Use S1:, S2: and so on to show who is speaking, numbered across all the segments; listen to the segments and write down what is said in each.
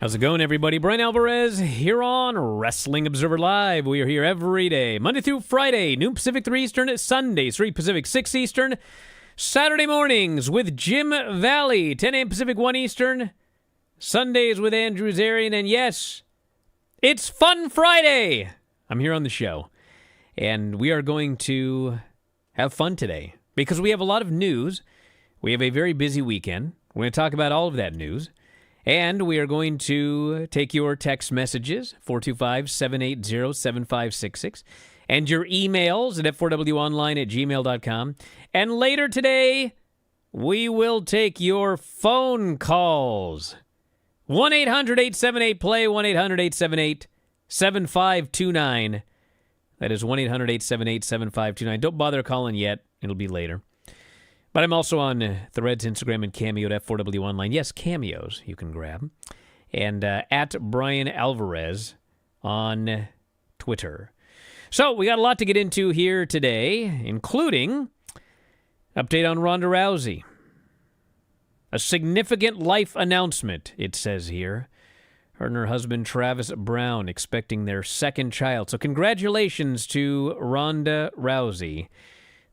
S1: How's it going, everybody? Bryan Alvarez here on Wrestling Observer Live. We are here every day, Monday through Friday, noon Pacific, 3 Eastern, Sundays, 3 Pacific, 6 Eastern, Saturday mornings with Jim Valley, 10 a.m. Pacific, 1 Eastern, Sundays with Andrew Zarian, and yes, it's Fun Friday! I'm here on the show, and we are going to have fun today because we have a lot of news. We have a very busy weekend. We're going to talk about all of that news. And we are going to take your text messages, 425-780-7566, and your emails at f4wonline@gmail.com. And later today, we will take your phone calls. 1-800-878-PLAY, 1-800-878-7529. That is 1-800-878-7529. Don't bother calling yet. It'll be later. But I'm also on Threads, Instagram, and Cameo at F4W Online. Yes, Cameos you can grab. And at Bryan Alvarez on Twitter. So we got a lot to get into here today, including update on Ronda Rousey. A significant life announcement, it says here. Her and her husband, Travis Brown, expecting their second child. So congratulations to Ronda Rousey.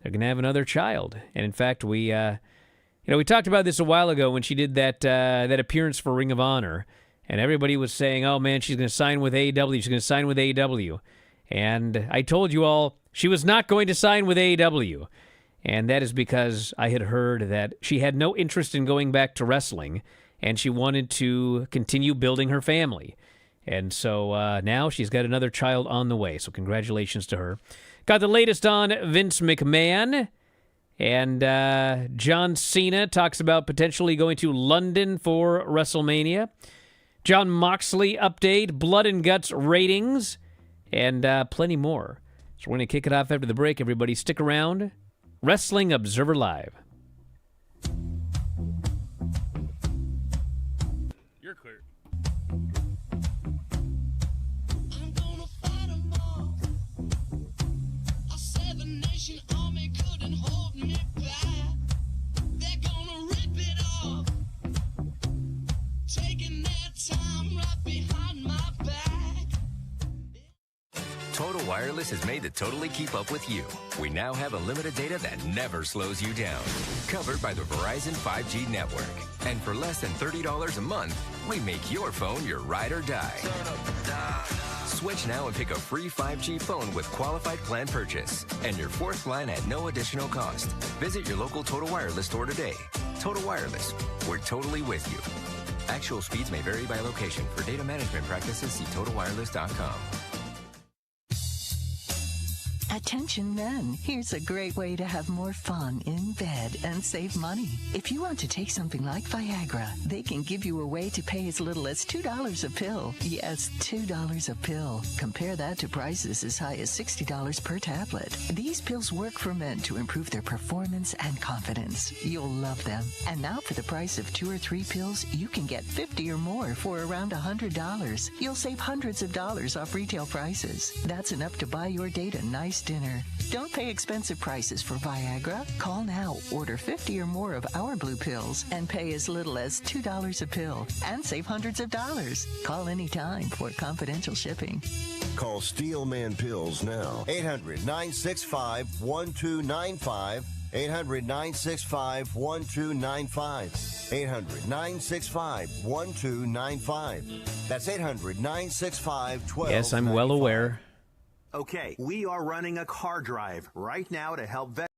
S1: They're going to have another child. And in fact, we talked about this a while ago when she did that appearance for Ring of Honor. And everybody was saying, oh, man, she's going to sign with AEW. She's going to sign with AEW. And I told you all she was not going to sign with AEW. And that is because I had heard that she had no interest in going back to wrestling. And she wanted to continue building her family. And so now she's got another child on the way. So congratulations to her. Got the latest on Vince McMahon, and John Cena talks about potentially going to London for WrestleMania. Jon Moxley update, Blood and Guts ratings, and plenty more. So we're going to kick it off after the break, everybody. Stick around. Wrestling Observer Live.
S2: You're clear.
S3: Army couldn't hold me back. They're gonna rip it off, taking their time right behind my back.
S4: Total Wireless has made it totally keep up with you. We now have unlimited data that never slows you down. Covered by the Verizon 5G network. And for less than $30 a month, we make your phone your ride or die. Switch now and pick a free 5G phone with qualified plan purchase. And your fourth line at no additional cost. Visit your local Total Wireless store today. Total Wireless, we're totally with you. Actual speeds may vary by location. For data management practices, see TotalWireless.com.
S5: Attention men, here's a great way to have more fun in bed and save money. If you want to take something like Viagra, they can give you a way to pay as little as $2 a pill. Yes, $2 a pill. Compare that to prices as high as $60 per tablet. These pills work for men to improve their performance and confidence. You'll love them. And now for the price of 2 or 3 pills, you can get 50 or more for around $100. You'll save hundreds of dollars off retail prices. That's enough to buy your date a nice dinner. Don't pay expensive prices for Viagra. Call now, order 50 or more of our blue pills, and pay as little as $2 a pill, and save hundreds of dollars. Call anytime for confidential shipping.
S6: Call Steelman Pills now. 800-965-1295. 800-965-1295. 800-965-1295. That's 800-965-1295.
S1: Yes, I'm well aware.
S7: Okay, we are running a car drive right now to help veterans.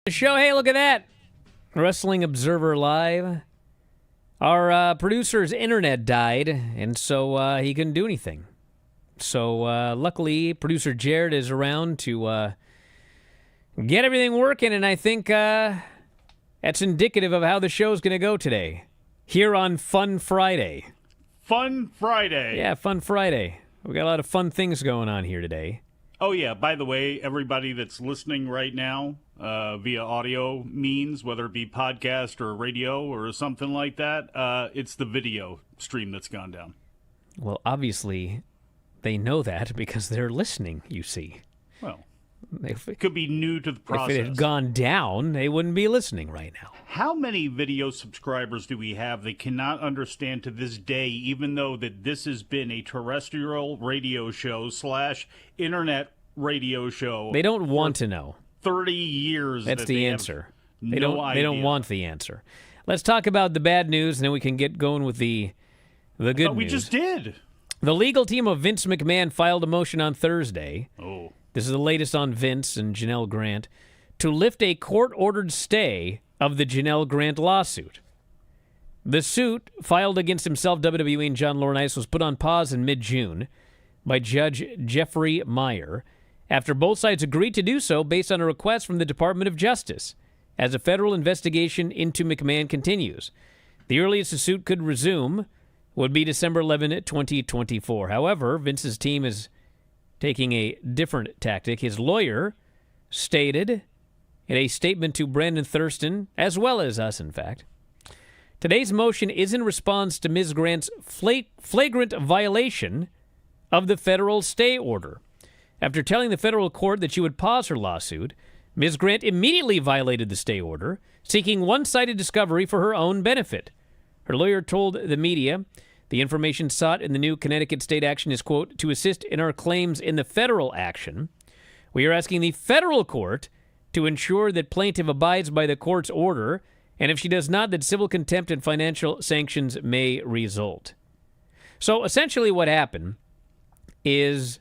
S1: The show, hey, look at that. Wrestling Observer Live. Our producer's internet died, and so he couldn't do anything. So luckily, producer Jared is around to get everything working, and I think that's indicative of how the show's going to go today. Here on Fun Friday.
S2: Fun Friday.
S1: Yeah, Fun Friday. We got a lot of fun things going on here today.
S2: Oh, yeah. By the way, everybody that's listening right now via audio means, whether it be podcast or radio or something like that, it's the video stream that's gone down.
S1: Well, obviously, they know that because they're listening, you see.
S2: Well,
S1: If it
S2: could be new to the process.
S1: had gone down, they wouldn't be listening right now.
S2: How many video subscribers do we have that cannot understand to this day, even though that this has been a terrestrial radio show / internet radio show?
S1: They don't want to know.
S2: 30 years.
S1: That's the answer. They
S2: no
S1: don't.
S2: idea.
S1: They don't want the answer. Let's talk about the bad news, and then we can get going with the good
S2: But we
S1: news.
S2: just did.
S1: The legal team of Vince McMahon filed a motion on Thursday.
S2: Oh.
S1: This is the latest on Vince and Janelle Grant to lift a court-ordered stay of the Janelle Grant lawsuit. The suit filed against himself, WWE, and John Laurinaitis was put on pause in mid-June by Judge Jeffrey Meyer after both sides agreed to do so based on a request from the Department of Justice as a federal investigation into McMahon continues. The earliest the suit could resume would be December 11, 2024. However, Vince's team is taking a different tactic. His lawyer stated in a statement to Brandon Thurston, as well as us, in fact, today's motion is in response to Ms. Grant's flagrant violation of the federal stay order. After telling the federal court that she would pause her lawsuit, Ms. Grant immediately violated the stay order, seeking one-sided discovery for her own benefit. Her lawyer told the media the information sought in the new Connecticut state action is, quote, to assist in our claims in the federal action. We are asking the federal court to ensure that plaintiff abides by the court's order, and if she does not, that civil contempt and financial sanctions may result. So essentially what happened is,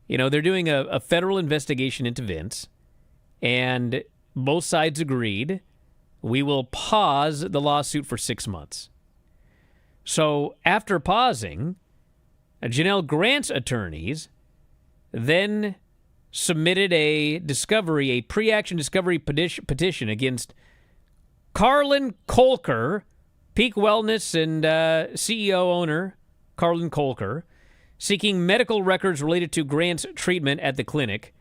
S1: they're doing a federal investigation into Vince, and both sides agreed we will pause the lawsuit for 6 months. So after pausing, Janelle Grant's attorneys then submitted a pre-action discovery petition against Carlin Kolker, Peak Wellness and CEO owner Carlin Kolker, seeking medical records related to Grant's treatment at the clinic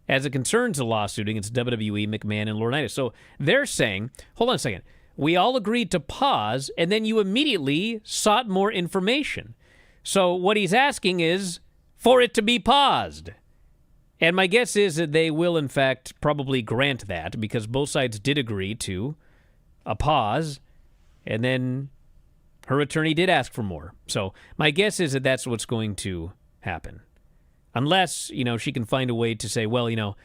S1: as it concerns the lawsuit against WWE, McMahon, and Laurinaitis. So they're saying, hold on a second, we all agreed to pause, and then you immediately sought more information. So what he's asking is for it to be paused. And my guess is that they will, in fact, probably grant that because both sides did agree to a pause, and then her attorney did ask for more. So my guess is that that's what's going to happen. Unless, she can find a way to say, well,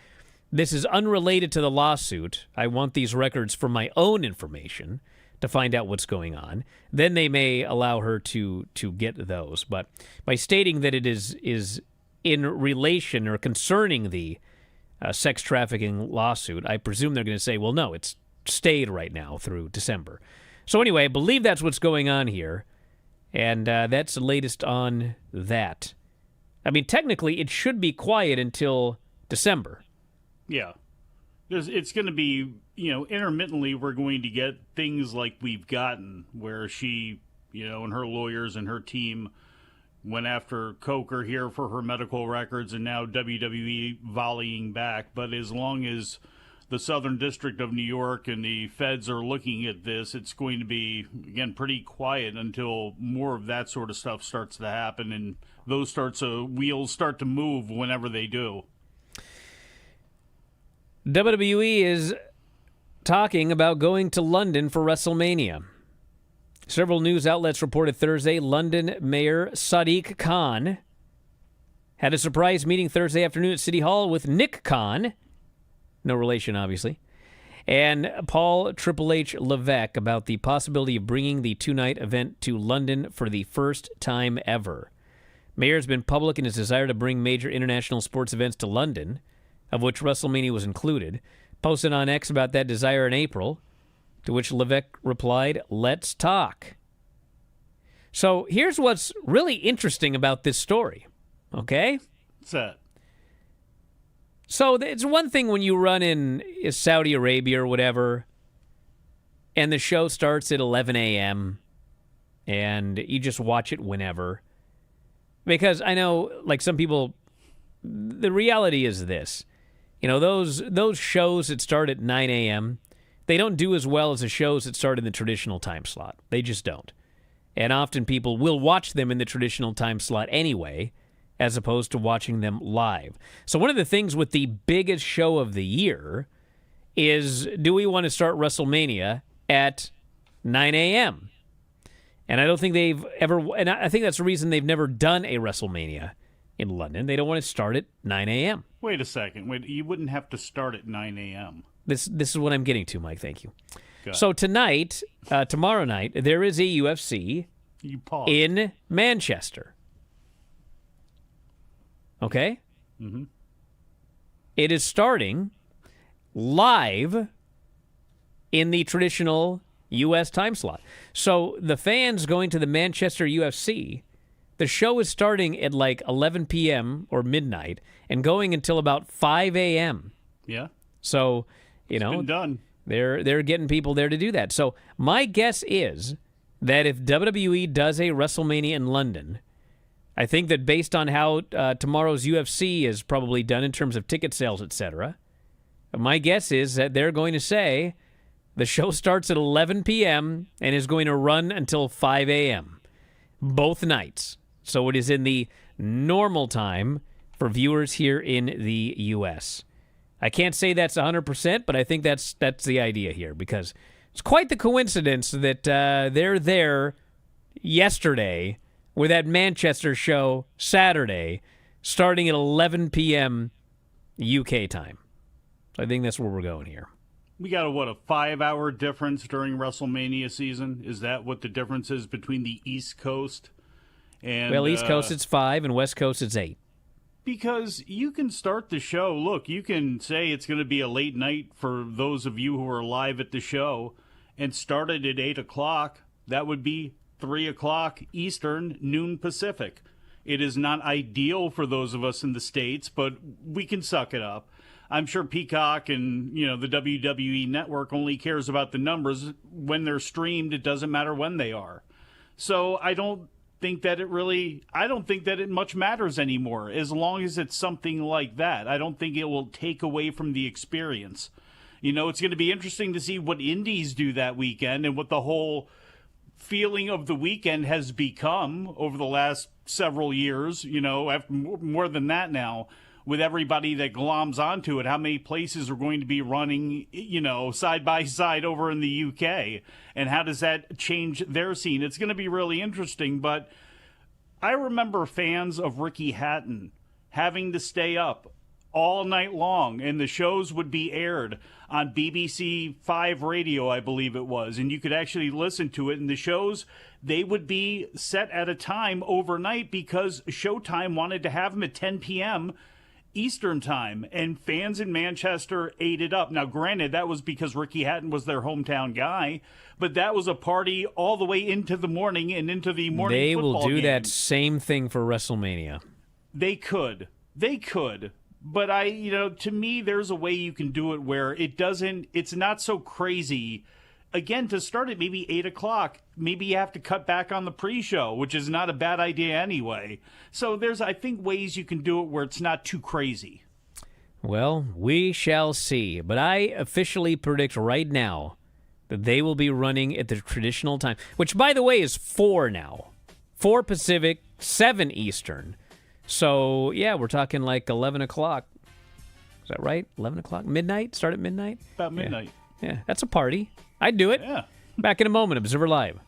S1: this is unrelated to the lawsuit. I want these records for my own information to find out what's going on. Then they may allow her to get those. But by stating that it is in relation or concerning the sex trafficking lawsuit, I presume they're going to say, well, no, it's stayed right now through December. So anyway, I believe that's what's going on here. And that's the latest on that. I mean, technically, it should be quiet until December.
S2: Yeah. It's going to be, intermittently we're going to get things like we've gotten where she, and her lawyers and her team went after Coker here for her medical records and now WWE volleying back. But as long as the Southern District of New York and the feds are looking at this, it's going to be, again, pretty quiet until more of that sort of stuff starts to happen and those wheels start to move whenever they do.
S1: WWE is talking about going to London for WrestleMania. Several news outlets reported Thursday London Mayor Sadiq Khan had a surprise meeting Thursday afternoon at City Hall with Nick Khan, no relation obviously, and Paul Triple H Levesque about the possibility of bringing the two-night event to London for the first time ever. Mayor has been public in his desire to bring major international sports events to London, of which WrestleMania was included, posted on X about that desire in April, to which Levesque replied, "Let's talk." So here's what's really interesting about this story, okay?
S2: What's that?
S1: So it's one thing when you run in Saudi Arabia or whatever, and the show starts at 11 a.m., and you just watch it whenever. Because I know, like some people, the reality is this. You know, those shows that start at 9 a.m., they don't do as well as the shows that start in the traditional time slot. They just don't. And often people will watch them in the traditional time slot anyway, as opposed to watching them live. So one of the things with the biggest show of the year is, do we want to start WrestleMania at 9 a.m.? And I don't think they've ever, and I think that's the reason they've never done a WrestleMania in London. They don't want to start at 9 a.m.
S2: Wait a second. Wait, you wouldn't have to start at 9 a.m.
S1: This is what I'm getting to, Mike. Thank you.
S2: Got
S1: So tonight, tomorrow night, there is a UFC
S2: You pause.
S1: in Manchester. Okay?
S2: Mm-hmm.
S1: It is starting live in the traditional U.S. time slot. So the fans going to the Manchester UFC, the show is starting at like 11 p.m. or midnight and going until about 5 a.m.
S2: Yeah.
S1: So, you
S2: It's
S1: know,
S2: been done.
S1: they're getting people there to do that. So my guess is that if WWE does a WrestleMania in London, I think that based on how tomorrow's UFC is probably done in terms of ticket sales, etc., my guess is that they're going to say the show starts at 11 p.m. and is going to run until 5 a.m. both nights. So it is in the normal time for viewers here in the U.S. I can't say that's 100%, but I think that's the idea here, because it's quite the coincidence that they're there yesterday with that Manchester show Saturday starting at 11 p.m. UK time. So I think that's where we're going here.
S2: We got a 5-hour difference during WrestleMania season? Is that what the difference is between the East Coast and
S1: Well, East Coast it's 5 and West Coast it's 8.
S2: Because you can start the show. Look, you can say it's going to be a late night for those of you who are live at the show and start it at 8 o'clock. That would be 3 o'clock Eastern, noon Pacific. It is not ideal for those of us in the States, but we can suck it up. I'm sure Peacock and, the WWE network only cares about the numbers. When they're streamed, it doesn't matter when they are. So I don't think that it much matters anymore, as long as it's something like that. I don't think it will take away from the experience. It's going to be interesting to see what indies do that weekend and what the whole feeling of the weekend has become over the last several years, after more than that now, with everybody that gloms onto it, how many places are going to be running, side by side over in the UK, and how does that change their scene? It's going to be really interesting, but I remember fans of Ricky Hatton having to stay up all night long, and the shows would be aired on BBC 5 radio, I believe it was, and you could actually listen to it, and the shows, they would be set at a time overnight because Showtime wanted to have them at 10 p.m. Eastern time, and fans in Manchester ate it up. Now, granted, that was because Ricky Hatton was their hometown guy, but that was a party all the way into the morning and into the morning
S1: They
S2: football
S1: will do
S2: game.
S1: that same thing for WrestleMania.
S2: They could. But to me, there's a way you can do it where it's not so crazy. Again, to start at maybe 8 o'clock, maybe you have to cut back on the pre-show, which is not a bad idea anyway. So there's, I think, ways you can do it where it's not too crazy.
S1: Well, we shall see. But I officially predict right now that they will be running at the traditional time, which, by the way, is 4 now. 4 Pacific, 7 Eastern. So, yeah, we're talking like 11 o'clock. Is that right? 11 o'clock? Midnight? Start at midnight?
S2: About midnight.
S1: Yeah, that's a party. I'd do it.
S2: Yeah.
S1: Back in a moment, Observer Live.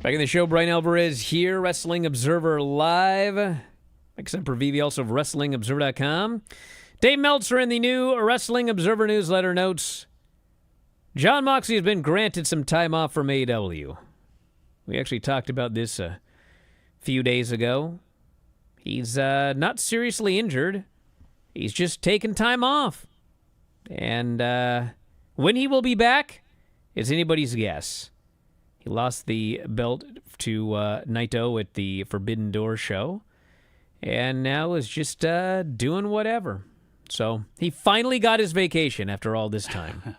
S1: Back in the show, Bryan Alvarez here, Wrestling Observer Live. Mike Sempervive, also of WrestlingObserver.com. Dave Meltzer in the new Wrestling Observer newsletter notes, Jon Moxley has been granted some time off from AEW. We actually talked about this a few days ago. He's not seriously injured. He's just taken time off. And when he will be back is anybody's guess. He lost the belt to Naito at the Forbidden Door show, and now is just doing whatever. So he finally got his vacation after all this time.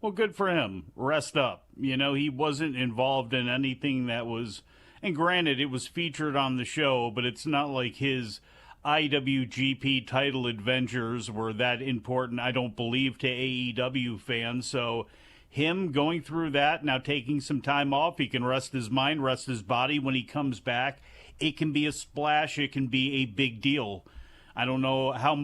S2: Well, good for him. Rest up. You know, he wasn't involved in anything that was, and granted, it was featured on the show, but it's not like his IWGP title adventures were that important, I don't believe, to AEW fans. So him going through that, now taking some time off, he can rest his mind, rest his body. When he comes back, it can be a splash. It can be a big deal. I don't know how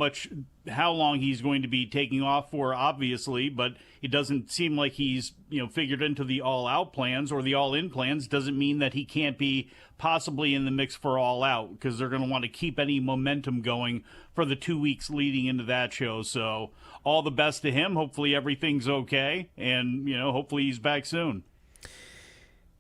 S2: long he's going to be taking off for, obviously, but it doesn't seem like he's, figured into the all-out plans or the all-in plans. Doesn't mean that he can't be possibly in the mix for all-out, because they're going to want to keep any momentum going for the 2 weeks leading into that show. So all the best to him. Hopefully everything's okay, and, hopefully he's back soon.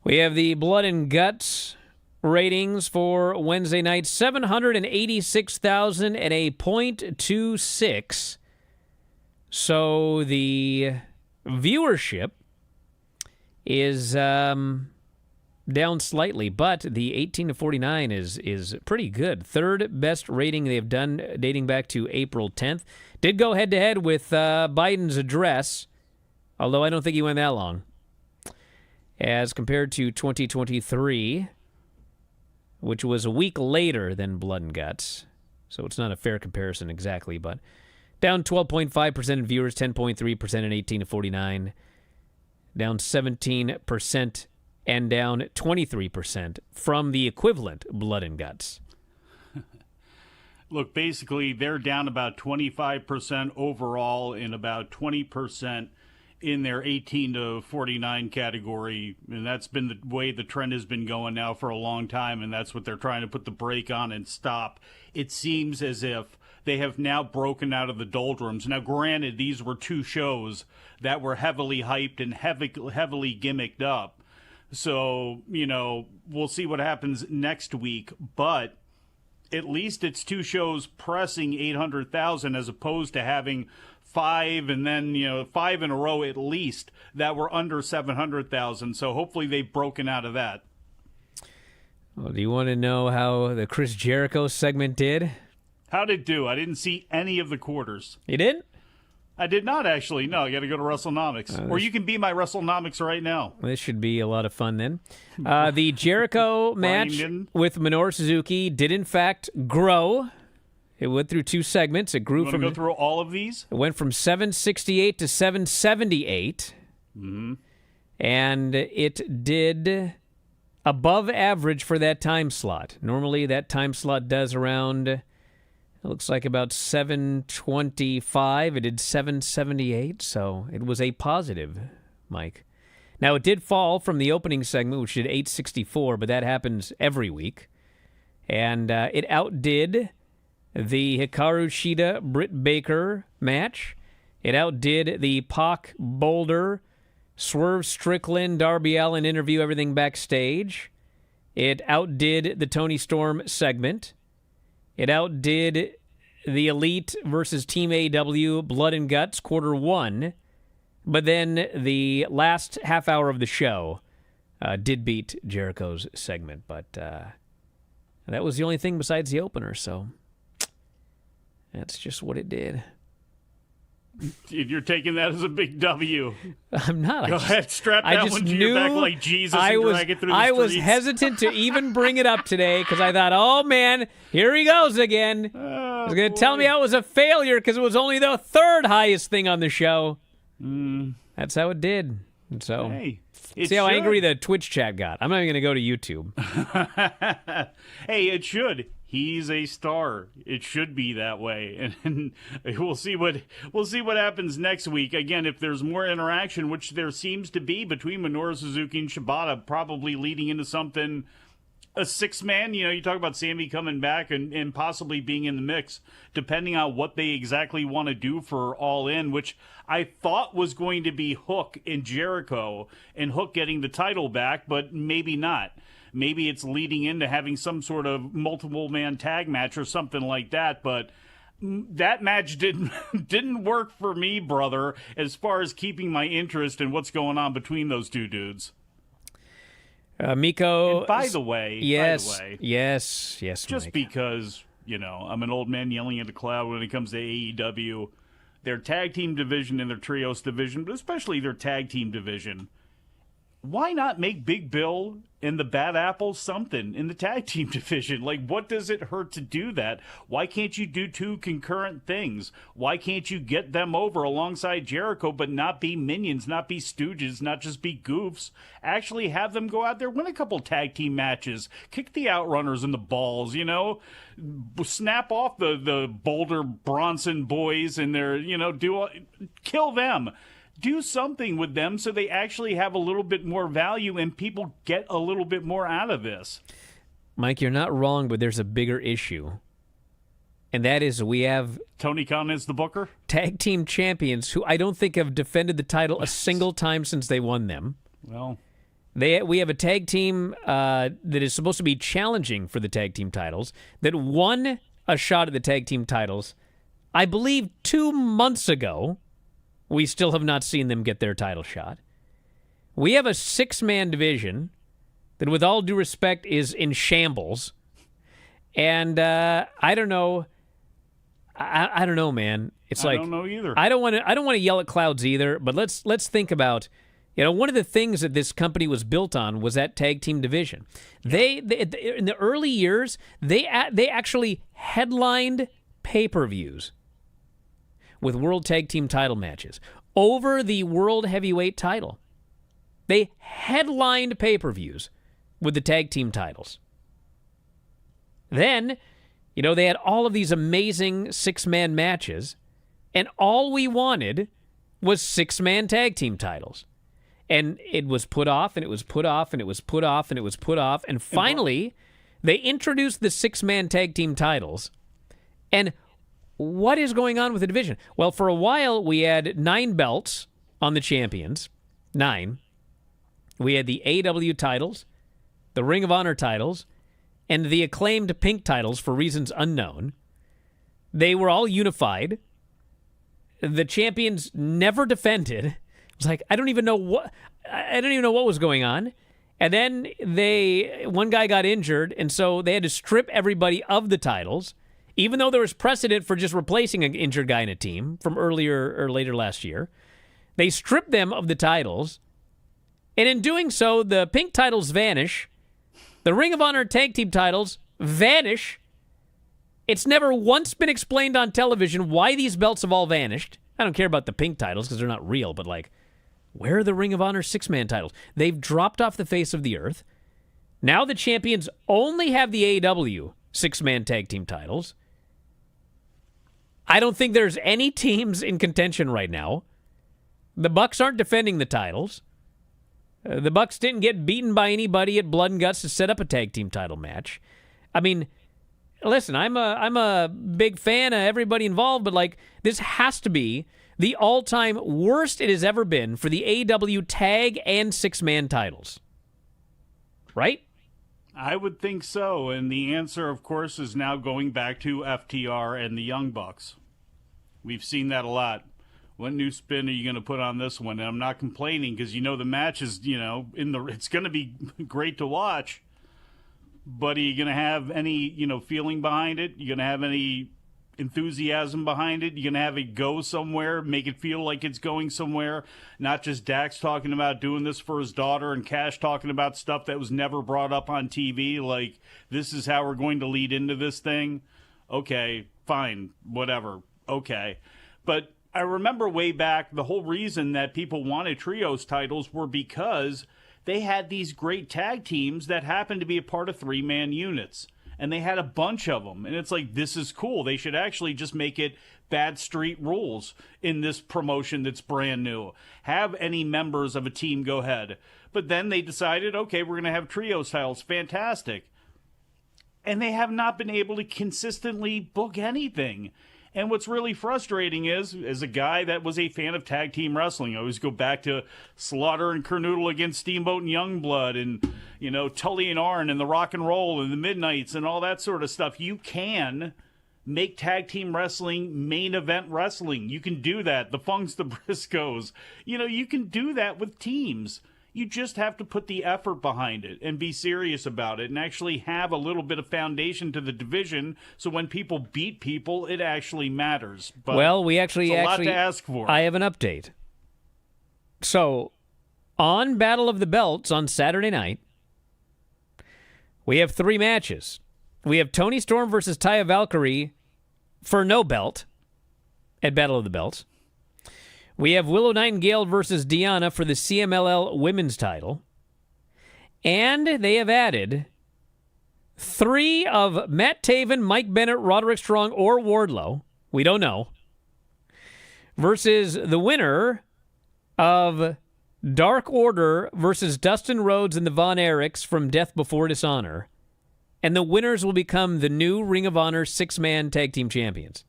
S1: We have the Blood and Guts ratings for Wednesday night, 786,000 and a .26. So the viewership is down slightly, but the 18 to 49 is pretty good. Third best rating they've done dating back to April 10th. Did go head-to-head with Biden's address, although I don't think he went that long. As compared to 2023, which was a week later than Blood and Guts. So it's not a fair comparison exactly, but down 12.5% in viewers, 10.3% in 18 to 49, down 17% and down 23% from the equivalent Blood and Guts.
S2: Look, basically, they're down about 25% overall and about 20% in their 18 to 49 category, and that's been the way the trend has been going now for a long time, and that's what they're trying to put the brake on and stop. It seems as if they have now broken out of the doldrums. Now, granted, these were two shows that were heavily hyped and heavily gimmicked up, so, we'll see what happens next week, but at least it's two shows pressing 800,000 as opposed to having five and then, 5 in a row at least that were under 700,000. So hopefully they've broken out of that.
S1: Well, do you want to know how the Chris Jericho segment did?
S2: How did it do? I didn't see any of the quarters.
S1: You didn't?
S2: I did not, actually. No, I got to go to WrestleNomics. Or you can be my WrestleNomics right now.
S1: This should be a lot of fun then. The Jericho match with Minoru Suzuki did, in fact, grow. It went through two segments. It grew from.
S2: Go through all of these?
S1: It went from 768 to 778.
S2: Mm-hmm.
S1: And it did above average for that time slot. Normally, that time slot does around, it looks like about 725. It did 778, so it was a positive, Mike. Now, it did fall from the opening segment, which did 864, but that happens every week. And it outdid the Hikaru Shida Britt Baker match. It outdid the Pac Boulder Swerve Strickland Darby Allin interview, everything backstage. It outdid the Tony Storm segment. It outdid the Elite versus Team AEW Blood and Guts quarter one. But then the last half hour of the show did beat Jericho's segment. But that was the only thing besides the opener, so that's just what it did.
S2: You're taking that as a big W.
S1: I'm not.
S2: Go ahead, strap that one to your back like Jesus and drag it through the
S1: I was
S2: streets.
S1: hesitant to even bring it up today because I thought, oh, man, here he goes again. He's going to tell me I was a failure because it was only the third highest thing on the show. That's how it did. So,
S2: Hey,
S1: see how angry the Twitch chat got. I'm not even going to go to YouTube.
S2: Hey, it should. He's a star. It should be that way, and we'll see what happens next week. Again, if there's more interaction, which there seems to be between Minoru Suzuki and Shibata, probably leading into something. A six-man, you talk about Sammy coming back and possibly being in the mix, depending on what they exactly want to do for All In, which I thought was going to be Hook and Jericho, and Hook getting the title back, but maybe not. Maybe it's leading into having some sort of multiple-man tag match or something like that, but that match didn't work for me, brother, as far as keeping my interest in what's going on between those two dudes.
S1: Miko.
S2: And by the way,
S1: yes,
S2: just
S1: Mike.
S2: because, I'm an old man yelling at the cloud when it comes to AEW, their tag team division and their trios division, but especially their tag team division, why not make Big Bill and the Bad Apple something in the tag team division? Like, what does it hurt to do that? Why can't you do two concurrent things? Why can't you get them over alongside Jericho, but not be minions, not be stooges, not just be goofs? Actually have them go out there, win a couple tag team matches, kick the Outrunners in the balls, snap off the Boulder Bronson boys and their, kill them. Do something with them so they actually have a little bit more value and people get a little bit more out of this.
S1: Mike, you're not wrong, but there's a bigger issue. And that is we have
S2: Tony Khan is the booker?
S1: Tag team champions who I don't think have defended the title a single time since they won them.
S2: Well,
S1: we have a tag team that is supposed to be challenging for the tag team titles that won a shot at the tag team titles, I believe 2 months ago. We still have not seen them get their title shot. We have a 6-man division that, with all due respect, is in shambles. And I don't know. I don't know, man. It's like
S2: I don't know either.
S1: I don't want to yell at clouds either. But let's think about. One of the things that this company was built on was that tag team division. They in the early years they actually headlined pay-per-views with World Tag Team title matches over the World Heavyweight title. They headlined pay-per-views with the tag team titles. Then, they had all of these amazing 6-man matches, and all we wanted was 6-man tag team titles. And it was put off, and it was put off, and it was put off, and it was put off, and finally, they introduced the 6-man tag team titles, and what is going on with the division? Well, for a while, we had 9 belts on the champions. 9. We had the AEW titles, the Ring of Honor titles, and the acclaimed Pink titles for reasons unknown. They were all unified. The champions never defended. It was like, I don't even know what was going on. And then one guy got injured, and so they had to strip everybody of the titles. Even though there was precedent for just replacing an injured guy in a team from earlier or later last year, they stripped them of the titles. And in doing so, the Pink titles vanish. The Ring of Honor tag team titles vanish. It's never once been explained on television why these belts have all vanished. I don't care about the Pink titles because they're not real, but where are the Ring of Honor 6-man titles? They've dropped off the face of the earth. Now the champions only have the AEW 6-man tag team titles. I don't think there's any teams in contention right now. The Bucks aren't defending the titles. The Bucks didn't get beaten by anybody at Blood and Guts to set up a tag team title match. I mean, listen, I'm a big fan of everybody involved, but this has to be the all-time worst it has ever been for the AEW tag and 6-man titles. Right?
S2: I would think so, and the answer, of course, is now going back to FTR and the Young Bucks. We've seen that a lot. What new spin are you going to put on this one? And I'm not complaining because the match is, it's going to be great to watch. But are you going to have any, feeling behind it? You going to have any enthusiasm behind it? You going to have it go somewhere, make it feel like it's going somewhere? Not just Dax talking about doing this for his daughter and Cash talking about stuff that was never brought up on TV. Like, this is how we're going to lead into this thing. Okay, fine, whatever. Okay. But I remember way back, the whole reason that people wanted trios titles were because they had these great tag teams that happened to be a part of 3-man units. And they had a bunch of them. And it's like, this is cool. They should actually just make it bad street rules in this promotion that's brand new. Have any members of a team go ahead. But then they decided, okay, we're going to have trios titles. Fantastic. And they have not been able to consistently book anything. And what's really frustrating is, as a guy that was a fan of tag team wrestling, I always go back to Slaughter and Kernodle against Steamboat and Youngblood and, you know, Tully and Arn and the Rock and Roll and the Midnights and all that sort of stuff. You can make tag team wrestling main event wrestling. You can do that. The Funks, the Briscoes. You know, you can do that with teams. You just have to put the effort behind it and be serious about it and actually have a little bit of foundation to the division so when people beat people, it actually matters. But
S1: well, we actually
S2: it's a lot to ask for.
S1: I have an update. So, on Battle of the Belts on Saturday night, we have 3 matches. We have Toni Storm versus Taya Valkyrie for no belt at Battle of the Belts. We have Willow Nightingale versus Deanna for the CMLL women's title. And they have added 3 of Matt Taven, Mike Bennett, Roderick Strong, or Wardlow. We don't know. Versus the winner of Dark Order versus Dustin Rhodes and the Von Erichs from Death Before Dishonor. And the winners will become the new Ring of Honor 6-man tag team champions.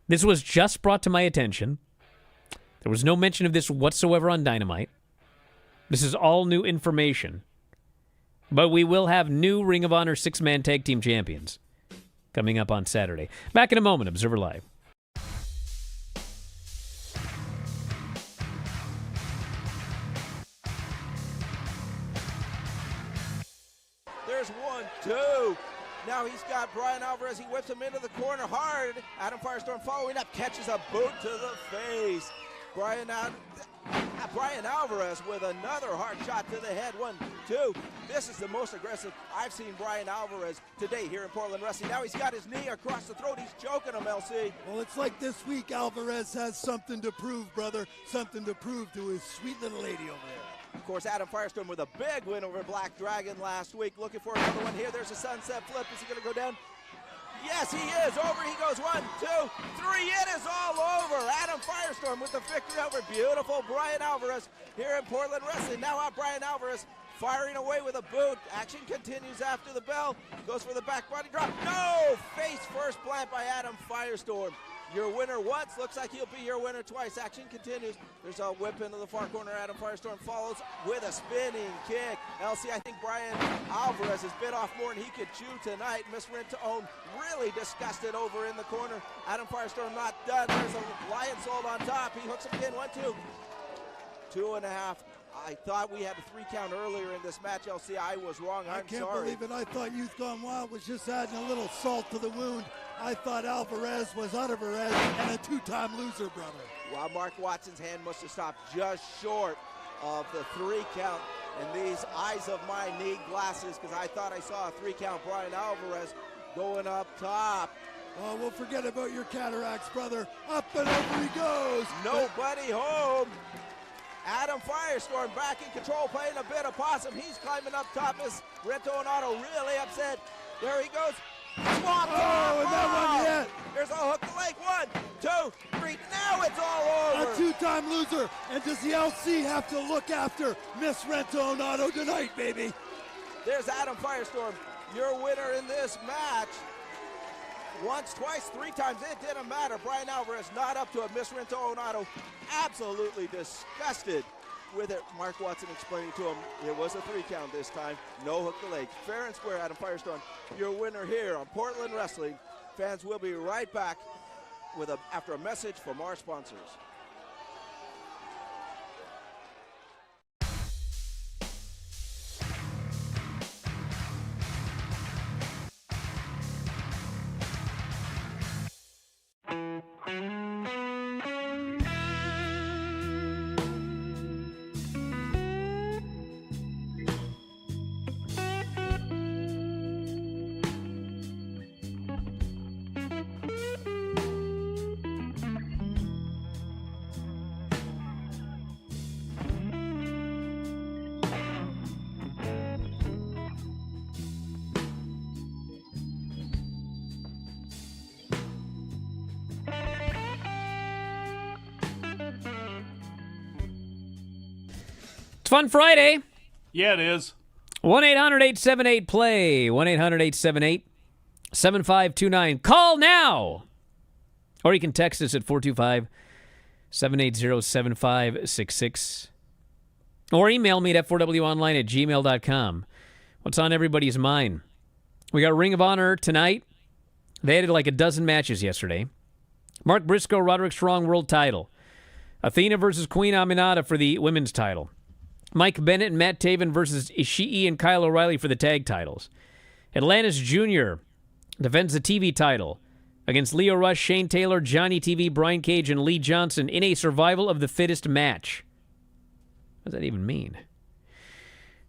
S1: This was just brought to my attention. There was no mention of this whatsoever on Dynamite. This is all new information. But we will have new Ring of Honor 6-man tag team champions coming up on Saturday. Back in a moment, Observer Live.
S8: There's 1, 2. Now he's got Bryan Alvarez. He whips him into the corner hard. Adam Firestorm following up, catches a boot to the face. Bryan Alvarez with another hard shot to the head. 1, 2. This is the most aggressive I've seen Bryan Alvarez today here in Portland Wrestling. Now he's got his knee across the throat. He's choking him, LC.
S9: Well, it's like this week Alvarez has something to prove, brother. Something to prove to his sweet little lady over there.
S8: Of course, Adam Firestorm with a big win over Black Dragon last week. Looking for another one here. There's a sunset flip. Is he going to go down? Yes, he is. Over he goes. 1, 2, 3. It is all over. Adam Firestorm with the victory over beautiful Bryan Alvarez here in Portland Wrestling. Now out Bryan Alvarez firing away with a boot. Action continues after the bell. Goes for the back body drop. No! Face first plant by Adam Firestorm. Your winner once, looks like he'll be your winner twice. Action continues. There's a whip into the far corner. Adam Firestorm follows with a spinning kick. LC, I think Bryan Alvarez has bit off more than he could chew tonight. Miss Rentone really disgusted over in the corner. Adam Firestorm not done. There's a lion sold on top. He hooks him again. 1, 2. 2.5. I thought we had a 3 count earlier in this match, LC. I was wrong. I'm sorry.
S9: I can't believe it. I thought Youth Gone Wild was just adding a little salt to the wound. I thought Alvarez was Alvarez and a 2-time loser, brother.
S8: Well, Mark Watson's hand must have stopped just short of the 3 count. And these eyes of mine need glasses because I thought I saw a 3 count Bryan Alvarez going up top.
S9: Oh, we'll forget about your cataracts, brother. Up and over he goes.
S8: Nobody home. Adam Firestorm back in control, playing a bit of possum. He's climbing up top. Is Rento and Otto really upset? There he goes. Swamp
S9: oh, and that one hit.
S8: There's a hook to leg. 1, 2, 3. Now it's all over.
S9: A 2-time loser. And does the LC have to look after Miss Rento and Otto tonight, baby?
S8: There's Adam Firestorm, your winner in this match. Once, twice, 3 times, it didn't matter. Bryan Alvarez not up to it. Miss Rento Onato absolutely disgusted with it. Mark Watson explaining to him it was a 3 count this time. No hook the leg. Fair and square, Adam Firestorm, your winner here on Portland Wrestling. Fans will be right back with after a message from our sponsors.
S1: Fun Friday.
S2: Yeah, it is.
S1: 1-800-878-PLAY. 1-800-878-7529. Call now. Or you can text us at 425-780-7566. Or email me at f4wonline@gmail.com. What's on everybody's mind? We got Ring of Honor tonight. They had like a dozen matches yesterday. Mark Briscoe, Roderick Strong World title. Athena versus Queen Aminata for the women's title. Mike Bennett and Matt Taven versus Ishii and Kyle O'Reilly for the tag titles. Atlantis Jr. defends the TV title against Leo Rush, Shane Taylor, Johnny TV, Brian Cage, and Lee Johnson in a survival of the fittest match. What does that even mean?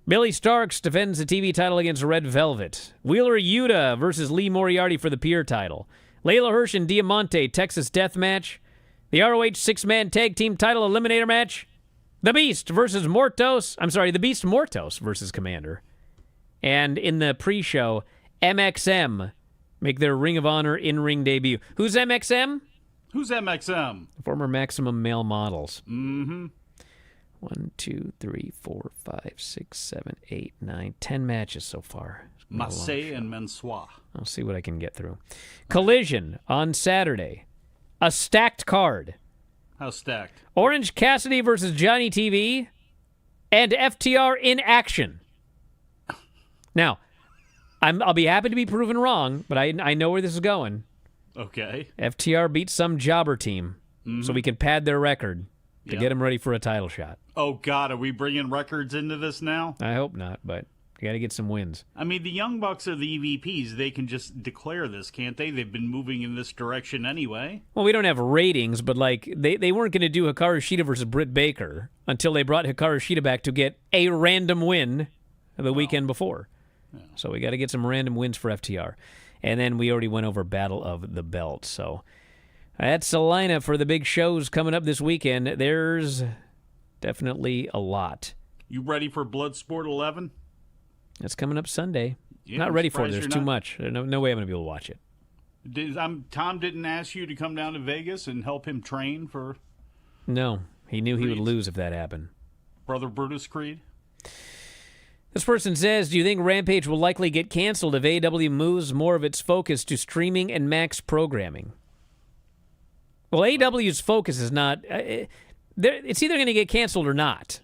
S1: Billy Starks defends the TV title against Red Velvet. Wheeler Yuta versus Lee Moriarty for the Pier title. Layla Hirsch and Diamante, Texas Death Match. The ROH six-man tag team title eliminator match. The Beast versus Mortos. The Beast Mortos versus Commander. And in the pre-show, MXM make their Ring of Honor in-ring debut. Who's MXM?
S2: Who's MXM?
S1: Former Maximum Male Models.
S2: Mm-hmm.
S1: 1, 2, 3, 4, 5, 6, 7, 8, 9, 10 matches so far.
S2: Massey and Mansois.
S1: I'll see what I can get through. Collision on Saturday. A stacked card.
S2: How stacked?
S1: Orange Cassidy versus Johnny TV and FTR in action. Now, I'll be happy to be proven wrong, but I know where this is going.
S2: Okay.
S1: FTR beat some jobber team, so we can pad their record to get them ready for a title shot.
S2: Oh, God, are we bringing records into this now?
S1: I hope not, but you got to get some wins.
S2: I mean, the Young Bucks are the EVPs. They can just declare this, can't they? They've been moving in this direction anyway.
S1: Well, we don't have ratings, but like they weren't going to do Hikaru Shida versus Britt Baker until they brought Hikaru Shida back to get a random win the weekend before. Yeah. So we got to get some random wins for FTR. And then we already went over Battle of the Belt. So that's the lineup for the big shows coming up this weekend. There's definitely a lot.
S2: You ready for Bloodsport 11?
S1: It's coming up Sunday.
S2: Yeah,
S1: not ready for it. There's too
S2: not.
S1: much. No way I'm going to be able to watch it.
S2: Tom didn't ask you to come down to Vegas and help him train for...
S1: No. He knew he would lose if that happened.
S2: Brother Brutus Creed?
S1: This person says, do you think Rampage will likely get canceled if AEW moves more of its focus to streaming and max programming? Well, AEW's focus is not... it's either going to get canceled or not.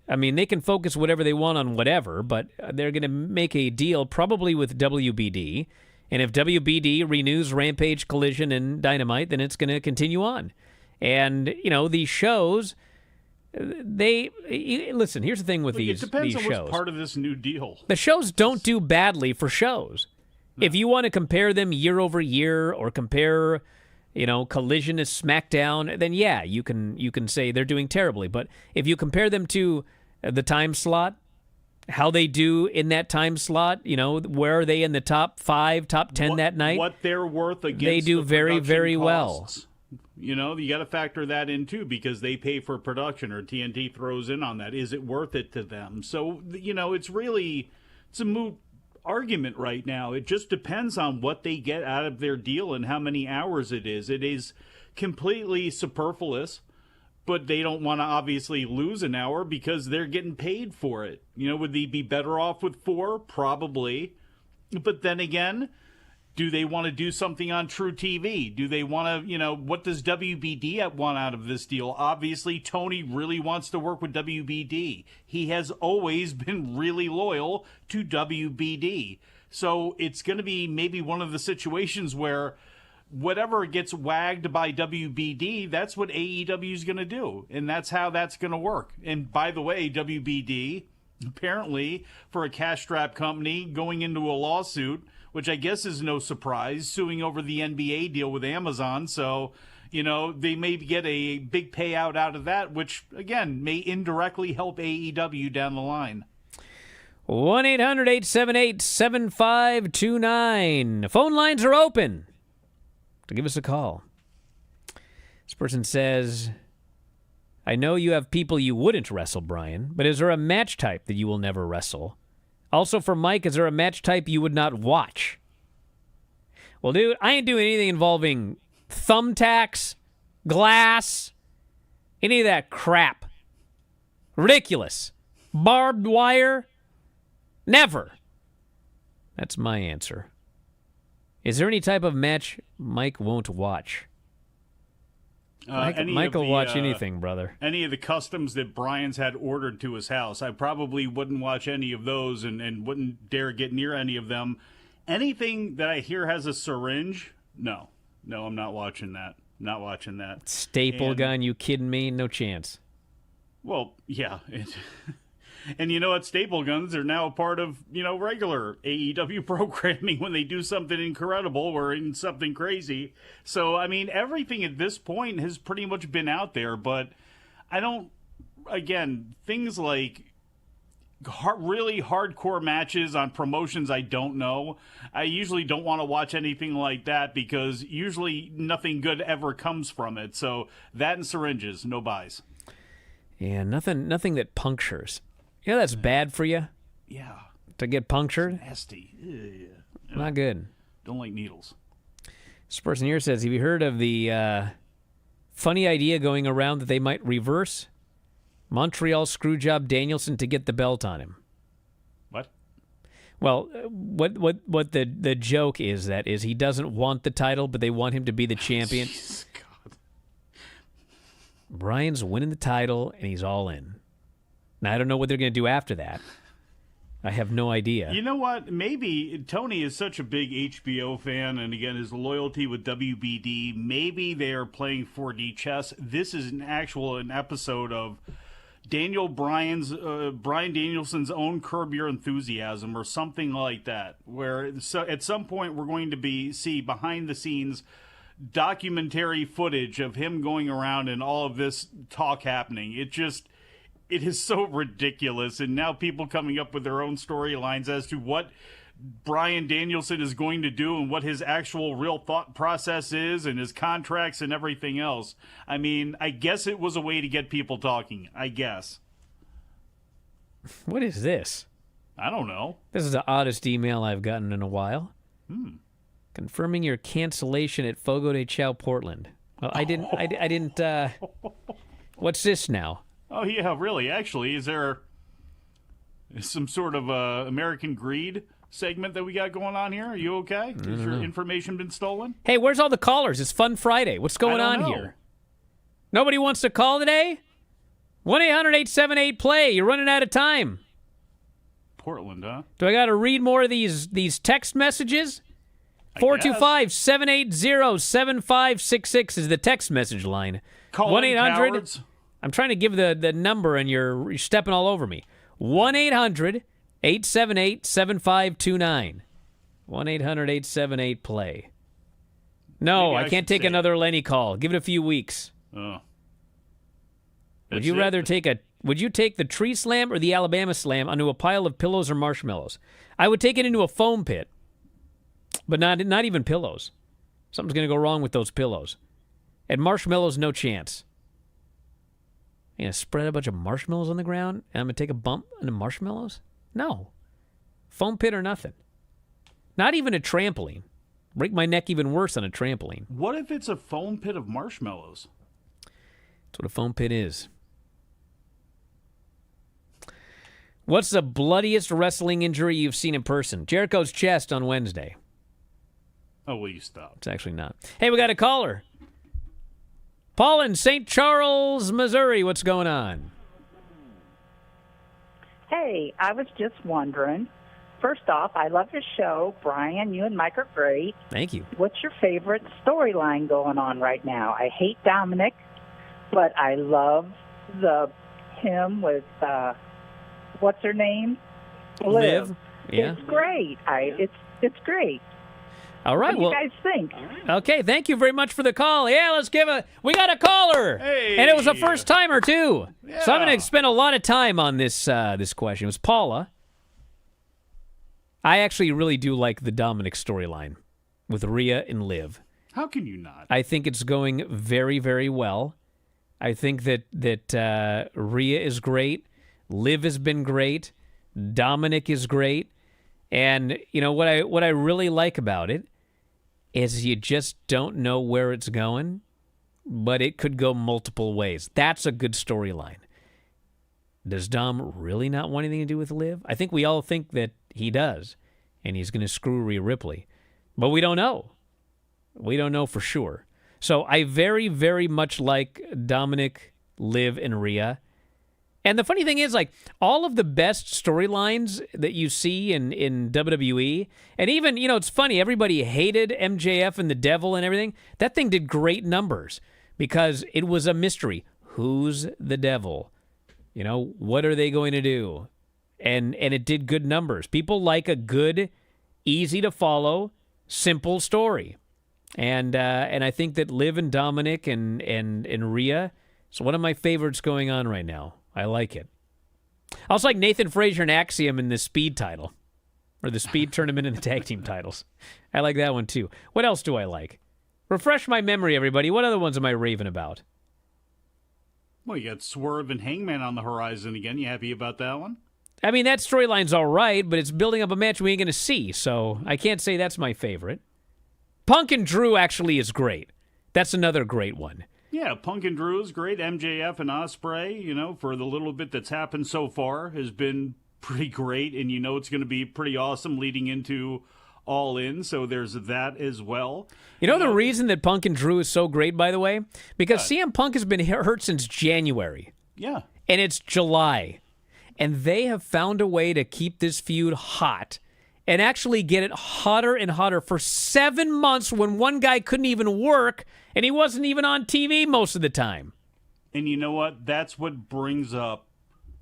S1: I mean, they can focus whatever they want on whatever, but they're going to make a deal probably with WBD. And if WBD renews Rampage, Collision, and Dynamite, then it's going to continue on. And, you know, these shows... Listen, here's the thing with these shows.
S2: It depends on what's part of this new deal.
S1: The shows don't do badly for shows. No. If you want to compare them year over year or compare, you know, Collision to SmackDown, then yeah, you can say they're doing terribly. But if you compare them to the time slot, how they do in that time slot, you know, where are they in the top 5, top 10 that night?
S2: What they're worth against
S1: they do very, very
S2: costs.
S1: well.
S2: You know, you got to factor that in, too, because they pay for production or TNT throws in on that. Is it worth it to them? So, you know, it's a moot argument right now. It just depends on what they get out of their deal and how many hours it is. It is completely superfluous, but they don't want to obviously lose an hour because they're getting paid for it. You know, would they be better off with 4? Probably. But then again... do they want to do something on True TV? Do they want to, you know, what does WBD want out of this deal? Obviously, Tony really wants to work with WBD. He has always been really loyal to WBD. So it's going to be maybe one of the situations where whatever gets wagged by WBD, that's what AEW is going to do. And that's how that's going to work. And by the way, WBD, apparently, for a cash-strapped company going into a lawsuit, which I guess is no surprise, suing over the NBA deal with Amazon. So, you know, they may get a big payout out of that, which, again, may indirectly help AEW down the line.
S1: 1-800-878-7529. Phone lines are open. To give us a call. This person says, I know you have people you wouldn't wrestle, Brian, but is there a match type that you will never wrestle? Also for Mike, is there a match type you would not watch? Well, dude, I ain't doing anything involving thumbtacks, glass, any of that crap. Ridiculous. Barbed wire? Never. That's my answer. Is there any type of match Mike won't watch? Mike will watch anything, brother.
S2: Any of the customs that Bryan's had ordered to his house, I probably wouldn't watch any of those and wouldn't dare get near any of them. Anything that I hear has a syringe, no, I'm not watching that. Not watching that.
S1: Staple gun, you kidding me? No chance.
S2: Well, yeah. And you know what? Staple guns are now a part of, regular AEW programming when they do something incredible or in something crazy. So, I mean, everything at this point has pretty much been out there. But I don't, again, things like really hardcore matches on promotions I don't know. I usually don't want to watch anything like that because usually nothing good ever comes from it. So that and syringes, no buys.
S1: Yeah, nothing that punctures. You know that's bad for you?
S2: Yeah.
S1: To get punctured?
S2: Nasty. Yeah.
S1: Not good.
S2: Don't like needles.
S1: This person here says, have you heard of the funny idea going around that they might reverse Montreal Screwjob Danielson to get the belt on him?
S2: What?
S1: Well, what the joke is he doesn't want the title, but they want him to be the champion.
S2: Jeez, God.
S1: Bryan's winning the title, and he's all in. Now, I don't know what they're going to do after that. I have no idea.
S2: You know what? Maybe Tony is such a big HBO fan, and again, his loyalty with WBD, maybe they are playing 4D chess. This is an episode of Bryan Danielson's own Curb Your Enthusiasm or something like that, where at some point we're going to see behind the scenes documentary footage of him going around and all of this talk happening. It is so ridiculous, and now people coming up with their own storylines as to what Bryan Danielson is going to do and what his actual real thought process is and his contracts and everything else. I mean, I guess it was a way to get people talking, I guess.
S1: What is this?
S2: I don't know.
S1: This is the oddest email I've gotten in a while. Confirming your cancellation at Fogo de Chao, Portland. Well, I didn't, what's this now?
S2: Oh, yeah, really. Actually, is there some sort of American Greed segment that we got going on here? Are you okay? Has your information been stolen?
S1: Hey, where's all the callers? It's Fun Friday. What's going on here? Nobody wants to call today? 1-800-878-PLAY. You're running out of time.
S2: Portland, huh?
S1: Do I got to read more of these text messages? 425-780-7566 is the text message line.
S2: Call 1-800.
S1: I'm trying to give the number, and you're stepping all over me. 1-800-878-7529. 1-800-878-PLAY. No,
S2: Maybe
S1: I can't take another Lenny call. Give it a few weeks.
S2: Oh.
S1: Would you take the tree slam or the Alabama slam onto a pile of pillows or marshmallows? I would take it into a foam pit, but not even pillows. Something's going to go wrong with those pillows. And marshmallows, no chance. You going to spread a bunch of marshmallows on the ground and I'm going to take a bump into marshmallows? No. Foam pit or nothing. Not even a trampoline. Break my neck even worse on a trampoline.
S2: What if it's a foam pit of marshmallows?
S1: That's what a foam pit is. What's the bloodiest wrestling injury you've seen in person? Jericho's chest on Wednesday.
S2: Oh, will you stop?
S1: It's actually not. Hey, we got a caller. Paul in St. Charles, Missouri. What's going on?
S10: Hey, I was just wondering. First off, I love your show. Bryan, you and Mike are great.
S1: Thank you.
S10: What's your favorite storyline going on right now? I hate Dominic, but I love him with, what's her name? Liv.
S1: Yeah.
S10: It's great. It's great.
S1: All right.
S10: What do you guys think?
S1: Okay, thank you very much for the call. Yeah, we got a caller.
S2: Hey.
S1: And it was a first timer too.
S2: Yeah.
S1: So I'm going to spend a lot of time on this question. It was Paula. I actually really do like the Dominic storyline with Rhea and Liv.
S2: How can you not?
S1: I think it's going very, very well. I think that Rhea is great. Liv has been great. Dominic is great. And you know what I really like about it is you just don't know where it's going, but it could go multiple ways. That's a good storyline. Does Dom really not want anything to do with Liv? I think we all think that he does, and he's going to screw Rhea Ripley. But we don't know. We don't know for sure. So I very, very much like Dominic, Liv, and Rhea. And the funny thing is, like, all of the best storylines that you see in WWE, and even, it's funny, everybody hated MJF and the Devil and everything. That thing did great numbers because it was a mystery. Who's the Devil? What are they going to do? And it did good numbers. People like a good, easy to follow, simple story. And I think that Liv and Dominic and Rhea is one of my favorites going on right now. I like it. I also like Nathan Frazier and Axiom in the Speed title, or the Speed tournament and the tag team titles. I like that one too. What else do I like? Refresh my memory, everybody. What other ones am I raving about?
S2: Well, you got Swerve and Hangman on the horizon again. You happy about that one?
S1: I mean, that storyline's all right, but it's building up a match we ain't going to see, so I can't say that's my favorite. Punk and Drew actually is great. That's another great one.
S2: Yeah, Punk and Drew is great. MJF and Ospreay, for the little bit that's happened so far, has been pretty great, and it's going to be pretty awesome leading into All In, so there's that as well.
S1: The reason that Punk and Drew is so great, by the way? Because CM Punk has been hurt since January.
S2: Yeah.
S1: And it's July. And they have found a way to keep this feud hot and actually get it hotter and hotter for 7 months when one guy couldn't even work and he wasn't even on TV most of the time.
S2: And you know what? That's what brings up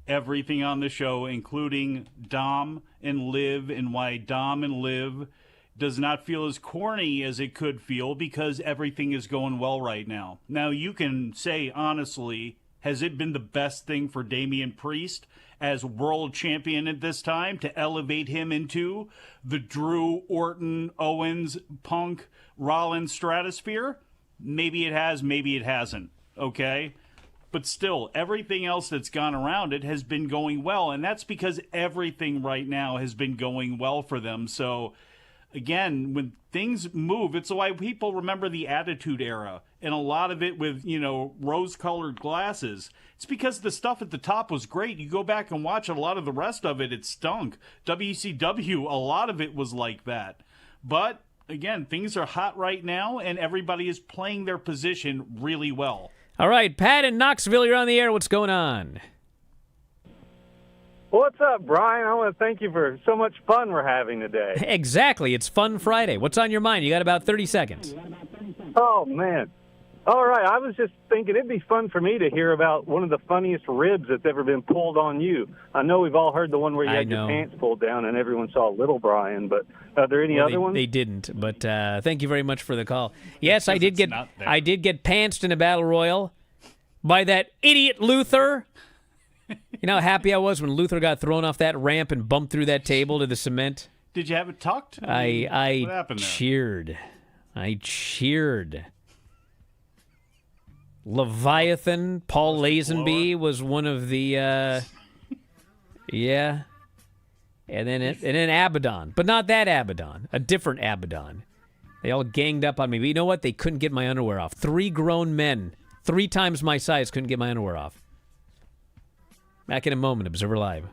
S2: everything on the show, including Dom and Liv, and why Dom and Liv does not feel as corny as it could feel because everything is going well right now. Now, you can say, honestly, has it been the best thing for Damian Priest as world champion at this time to elevate him into the Drew, Orton, Owens, Punk, Rollins stratosphere? Maybe it has, maybe it hasn't, okay? But still, everything else that's gone around it has been going well, and that's because everything right now has been going well for them. So, again, when things move, it's why people remember the Attitude Era, and a lot of it with, rose-colored glasses. It's because the stuff at the top was great. You go back and watch a lot of the rest of it, it stunk. WCW, a lot of it was like that. But, again, things are hot right now, and everybody is playing their position really well.
S1: All right, Pat in Knoxville, you're on the air. What's going on?
S11: What's up, Brian? I want to thank you for so much fun we're having today.
S1: Exactly. It's Fun Friday. What's on your mind? You got about 30 seconds.
S11: Oh, man. All right. I was just thinking it'd be fun for me to hear about one of the funniest ribs that's ever been pulled on you. I know we've all heard the one where you had your pants pulled down and everyone saw Little Brian, but are there any other ones?
S1: They didn't, but thank you very much for the call. Yes, I did get pantsed in a battle royal by that idiot Luther. You know how happy I was when Luther got thrown off that ramp and bumped through that table to the cement?
S2: Did you have it tucked?
S1: What
S2: happened there?
S1: Cheered. I cheered. Leviathan, Paul Lazenby was one of the, yeah. And then Abaddon, but not that Abaddon, a different Abaddon. They all ganged up on me. But you know what? They couldn't get my underwear off. 3 grown men, 3 times my size, couldn't get my underwear off. Back in a moment, Observer Live.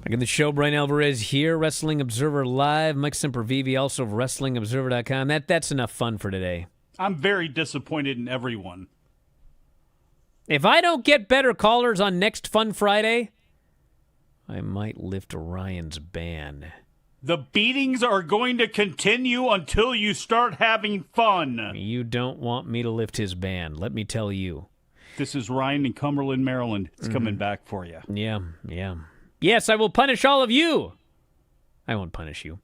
S1: Back in the show, Bryan Alvarez here, Wrestling Observer Live. Mike Sempervive, also of WrestlingObserver.com. That's enough fun for today.
S2: I'm very disappointed in everyone.
S1: If I don't get better callers on next Fun Friday, I might lift Ryan's ban.
S2: The beatings are going to continue until you start having fun.
S1: You don't want me to lift his ban, let me tell you.
S2: This is Ryan in Cumberland, Maryland. It's coming back for you.
S1: Yeah. Yes, I will punish all of you. I won't punish you.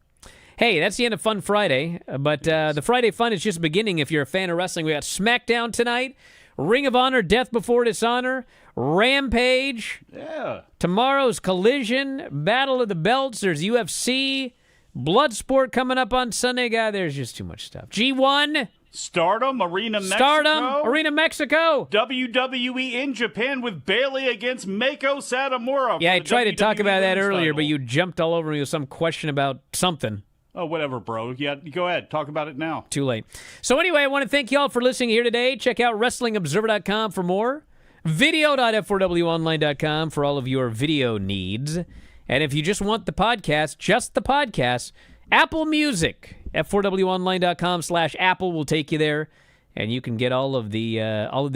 S1: Hey, that's the end of Fun Friday, but the Friday fun is just beginning if you're a fan of wrestling. We got SmackDown tonight, Ring of Honor, Death Before Dishonor, Rampage.
S2: Yeah.
S1: Tomorrow's Collision, Battle of the Belts. There's UFC, Bloodsport coming up on Sunday. God, there's just too much stuff. G1.
S2: Stardom, Arena Mexico. WWE in Japan with Bayley against Meiko Satomura.
S1: Yeah, I tried to talk about that earlier,
S2: title.
S1: but you jumped all over me with some question about something.
S2: Oh, whatever, bro. Yeah, go ahead. Talk about it now.
S1: Too late. So anyway, I want to thank you all for listening here today. Check out WrestlingObserver.com for more. Video.f4wonline.com for all of your video needs. And if you just want the podcast, Apple Music, f4wonline.com/Apple will take you there, and you can get all of the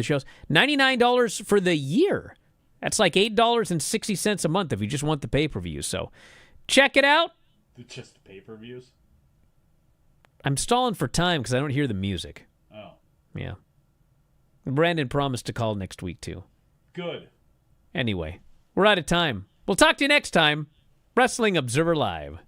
S1: shows. $99 for the year. That's like $8.60 a month if you just want the pay-per-view. So check it out.
S2: Just the pay-per-views?
S1: I'm stalling for time because I don't hear the music.
S2: Oh.
S1: Yeah. Brandon promised to call next week, too.
S2: Good.
S1: Anyway, we're out of time. We'll talk to you next time. Wrestling Observer Live.